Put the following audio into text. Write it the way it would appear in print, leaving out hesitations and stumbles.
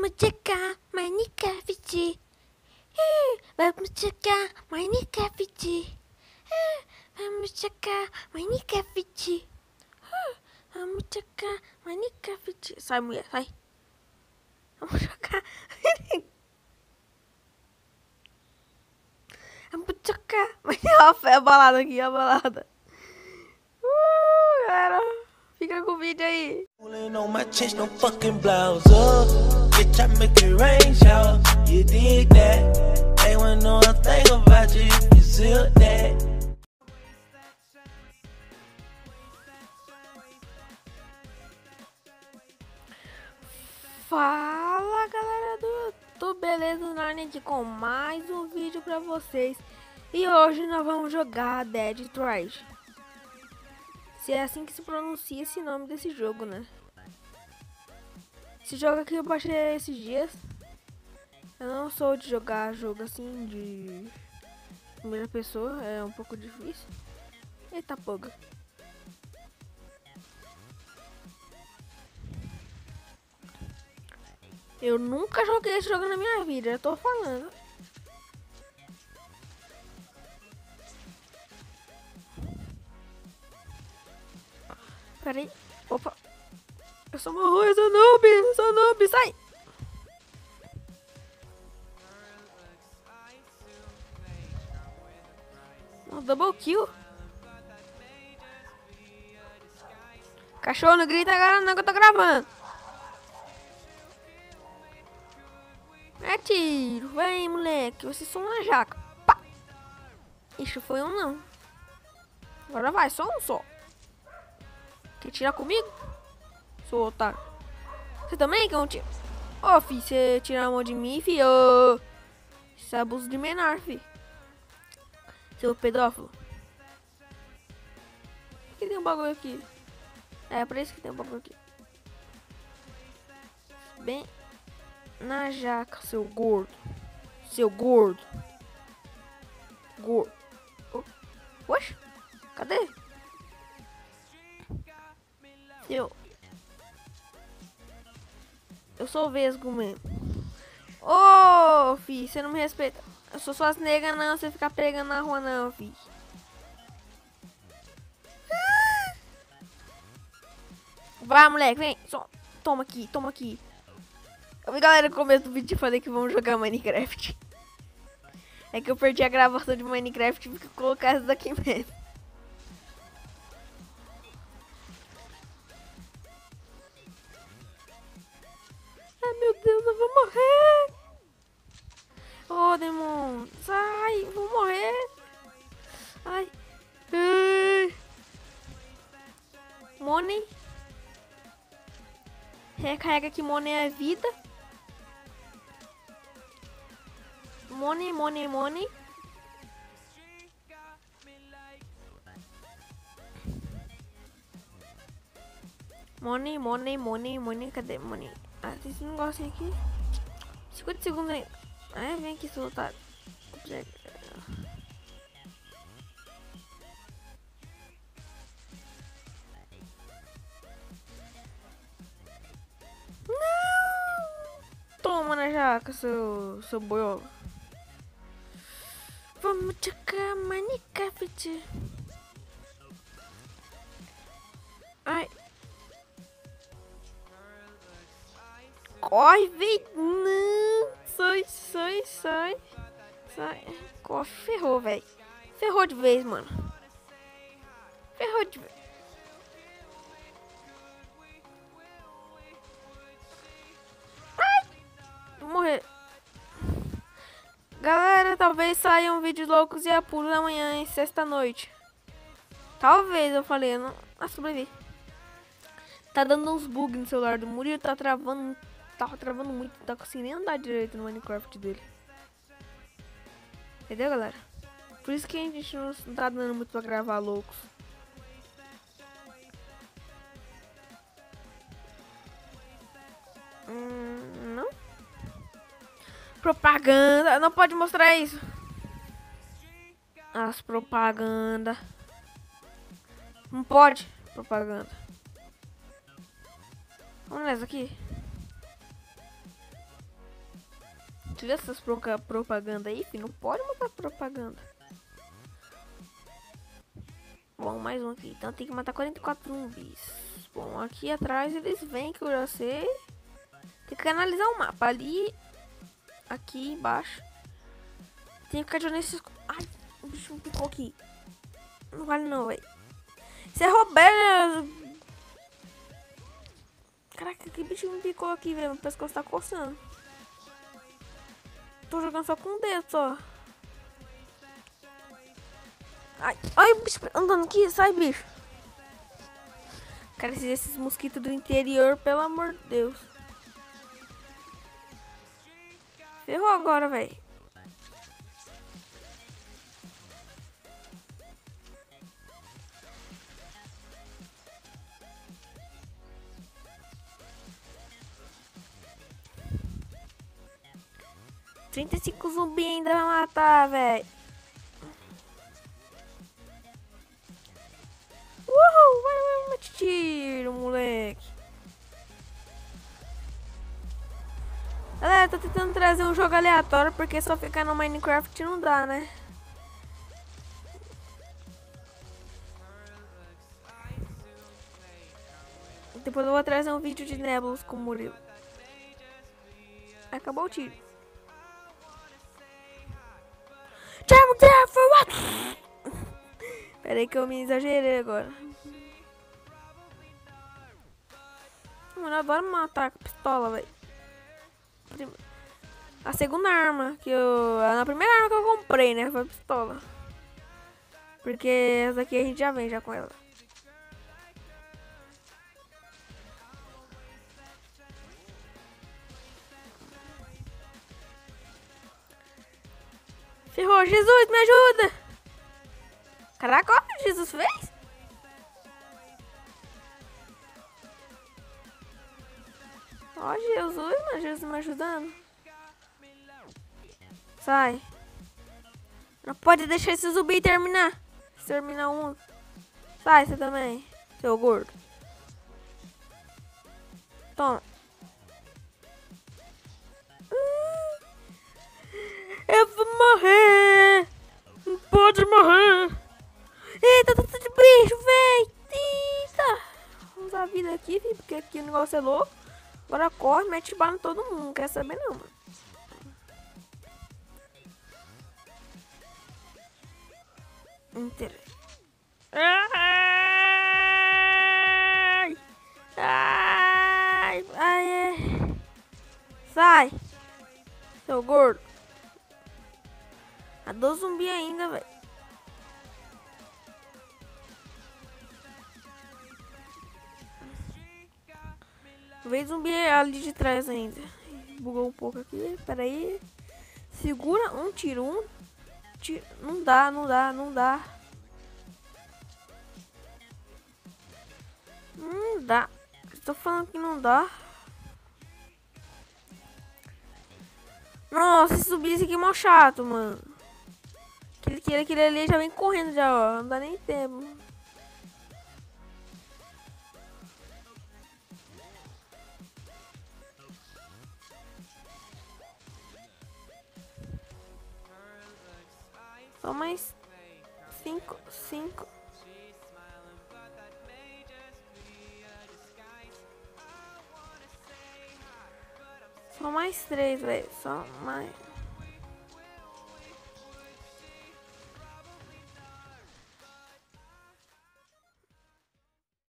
Vamos jogar Minecraft. Vamos jogar Minecraft. Vamos jogar Minecraft. Vamos jogar Minecraft. Sai, mulher, sai. Vamos jogar. Vamos jogar. É a balada aqui, a balada. Galera, fica com o vídeo aí. On my chest, no fucking blouse up. Bitch, I make it rain shower. You dig that? They wanna know a thing about you if you zip that. Fala galera do YouTube, beleza? Narnia aqui com mais um vídeo pra vocês. E hoje nós vamos jogar Dead Trash. Se é assim que se pronuncia esse nome desse jogo, né? Esse jogo aqui eu baixei esses dias. Eu não sou de jogar jogo assim de primeira pessoa, é um pouco difícil. Eita poga. Eu nunca joguei esse jogo na minha vida, eu tô falando. Pera aí. Opa. Eu sou noob, sai. Um double kill. Cachorro, não grita agora não que eu tô gravando. É tiro, vem moleque, vocês são uma jaca. Pá. Ixi, foi um não. Agora vai, só um só. Quer tirar comigo? Sou otário. Você também quer um tiro? Ô, fi, você tirar a mão de mim, fi. Ô. Isso é abuso de menor, fi. Seu pedófilo. Por que tem um bagulho aqui? É, por isso que tem um bagulho aqui. Bem na jaca, seu gordo. Seu gordo. Gordo. Oxe, cadê? Eu sou vesgo mesmo. Ô, fi, você não me respeita. Eu sou suas negas não, você ficar pegando na rua não, fi. Vai, moleque, vem. Só. Toma aqui, toma aqui. Eu vi, galera, no começo do vídeo falei que vamos jogar Minecraft. É que eu perdi a gravação de Minecraft e fiquei colocar essa daqui mesmo. Ai, meu Deus, eu vou morrer. Ô, demônio. Sai, vou morrer. Ai. Money. Recarrega que money é vida. Money. Money, money, cadê money? Ah, tem esse negócio aqui. 50 segundos aí. Ah, vem aqui, seu otário. Não! Toma na jaca, seu boiola. Vamos jogar Minecraft. Ai. Corre, vem. Não. Sai. Corre, ferrou, velho. Ferrou de vez, mano. Ferrou de vez. Ai. Vou morrer. Galera, talvez saia um vídeo loucos e apuros amanhã, em sexta-noite. Talvez, eu falei, eu não sobrevivi. Tá dando uns bugs no celular do Murilo, tá travando. Tava travando muito, não tá conseguindo nem andar direito no Minecraft dele. Entendeu, galera? Por isso que a gente não tá dando muito pra gravar loucos. Não? Propaganda, não pode mostrar isso. As propaganda. Não pode propaganda. Vamos nessa aqui. tira essas propaganda aí, filho. Não pode matar propaganda. Bom, mais um aqui. Então tem que matar 44 zumbis. Bom, aqui atrás eles vêm que eu já sei. Tem que analisar o mapa. Ali, aqui embaixo. Tem que ficar de olho nesses... Ai, o bicho me picou aqui. Não vale não, velho. Isso é Roberto. Caraca, que bicho me picou aqui, velho. Meu pescoço tá coçando. Tô jogando só com o dedo, só. Ai, ai, o bicho andando aqui. Sai, bicho. Cara, esses mosquitos do interior, pelo amor de Deus. Ferrou agora, velho. $35 zumbi ainda vai matar, velho. Uhul, vai, tiro, moleque. Galera, tô tentando trazer um jogo aleatório, porque só ficar no Minecraft não dá, né? Depois eu vou trazer um vídeo de Nebulos com o Murilo. Acabou o tiro. Pera aí que eu me exagerei agora. Mano, eu adoro matar com pistola, velho. A segunda arma que eu... A primeira arma que eu comprei, né? Foi a pistola. Porque essa aqui a gente já vem já com ela. Ferrou, Jesus, me ajuda! Caraca, olha o que Jesus fez! Ó, Jesus, mano, Jesus me ajudando. Sai. Não pode deixar esse zumbi terminar. Terminar um. Sai, você também, seu gordo. Toma. Eu vou morrer. Não pode morrer. Eita, tá de bicho, véi. Eita. Vamos usar a vida aqui, filho, porque aqui o negócio é louco. Agora corre, mete bala em todo mundo. Não quer saber não, mano. Inteiro. Ai. Ai. Ai. Sai. Seu gordo. A do zumbi ainda, velho. Veio zumbi ali de trás ainda. Bugou um pouco aqui. Pera aí. Segura um tiro. Um tiro. Não dá, não dá, não dá. Não dá. Estou falando que não dá. Nossa, esse zumbi aqui é mó chato, mano. Aquele ali já vem correndo já, ó. Não dá nem tempo. Só mais 5. Só mais 3, velho. Só mais.